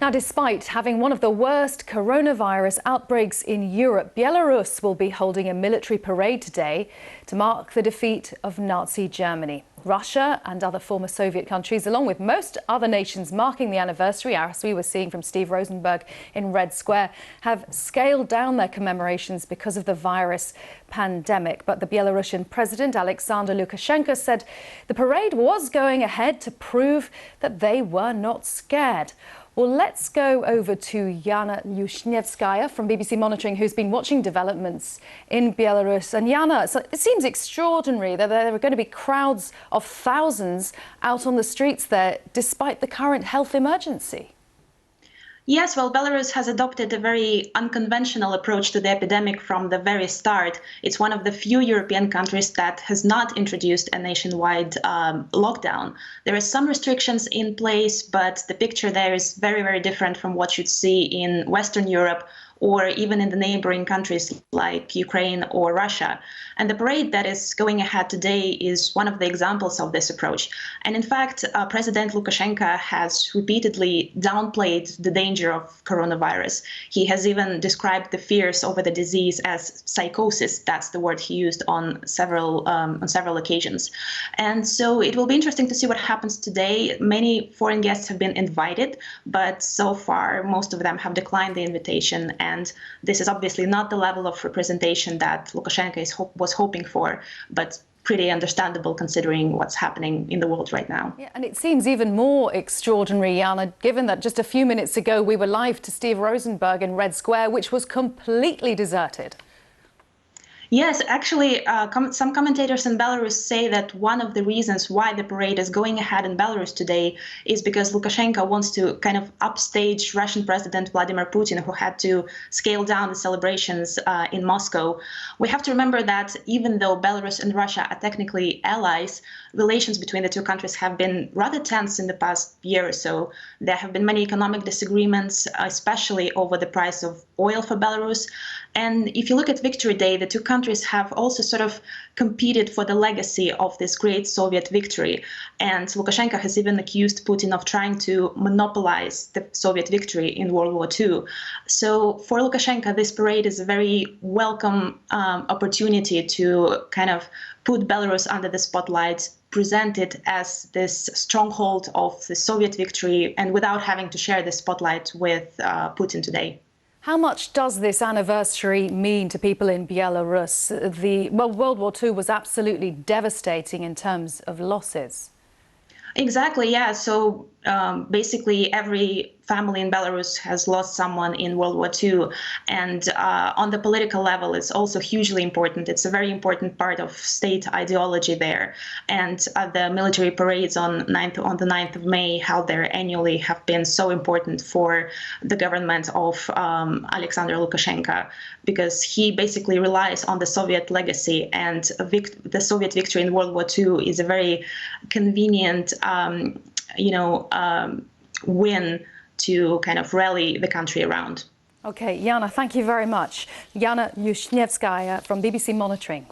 Now, despite having one of the worst coronavirus outbreaks in Europe, Belarus will be holding a military parade today to mark the defeat of Nazi Germany. Russia and other former Soviet countries, along with most other nations marking the anniversary, as we were seeing from Steve Rosenberg in Red Square, have scaled down their commemorations because of the virus pandemic. But the Belarusian president, Alexander Lukashenko, said the parade was going ahead to prove that they were not scared. Well, let's go over to Yana Lushnevskaya from BBC Monitoring, who's been watching developments in Belarus. And Yana, so it seems extraordinary that there are going to be crowds of thousands out on the streets there, despite the current health emergency. Yes, well, Belarus has adopted a very unconventional approach to the epidemic from the very start. It's one of the few European countries that has not introduced a nationwide lockdown. There are some restrictions in place, but the picture there is very, very different from what you'd see in Western Europe or even in the neighboring countries like Ukraine or Russia. And the parade that is going ahead today is one of the examples of this approach. And in fact, President Lukashenko has repeatedly downplayed the danger of coronavirus. He has even described the fears over the disease as psychosis. That's the word he used on several occasions. And so it will be interesting to see what happens today. Many foreign guests have been invited, but so far most of them have declined the invitation. And this is obviously not the level of representation that Lukashenko was hoping for, but pretty understandable considering what's happening in the world right now. Yeah, and it seems even more extraordinary, Yana, given that just a few minutes ago we were live to Steve Rosenberg in Red Square, which was completely deserted. Yes, actually, some commentators in Belarus say that one of the reasons why the parade is going ahead in Belarus today is because Lukashenko wants to kind of upstage Russian President Vladimir Putin, who had to scale down the celebrations in Moscow. We have to remember that even though Belarus and Russia are technically allies, relations between the two countries have been rather tense in the past year or so. There have been many economic disagreements, especially over the price of oil for Belarus. And if you look at Victory Day, the two countries have also sort of competed for the legacy of this great Soviet victory. And Lukashenko has even accused Putin of trying to monopolize the Soviet victory in World War II. So for Lukashenko, this parade is a very welcome opportunity to kind of put Belarus under the spotlight, present it as this stronghold of the Soviet victory, and without having to share the spotlight with Putin today. How much does this anniversary mean to people in Belarus? World War II was absolutely devastating in terms of losses. Exactly, yeah. So basically every family in Belarus has lost someone in World War II. And on the political level, it's also hugely important. It's a very important part of state ideology there. And the military parades on the 9th of May, held there annually, have been so important for the government of Alexander Lukashenko, because he basically relies on the Soviet legacy. And the Soviet victory in World War II is a very convenient win to kind of rally the country around. OK, Yana, thank you very much. Yana Lushnevskaya from BBC Monitoring.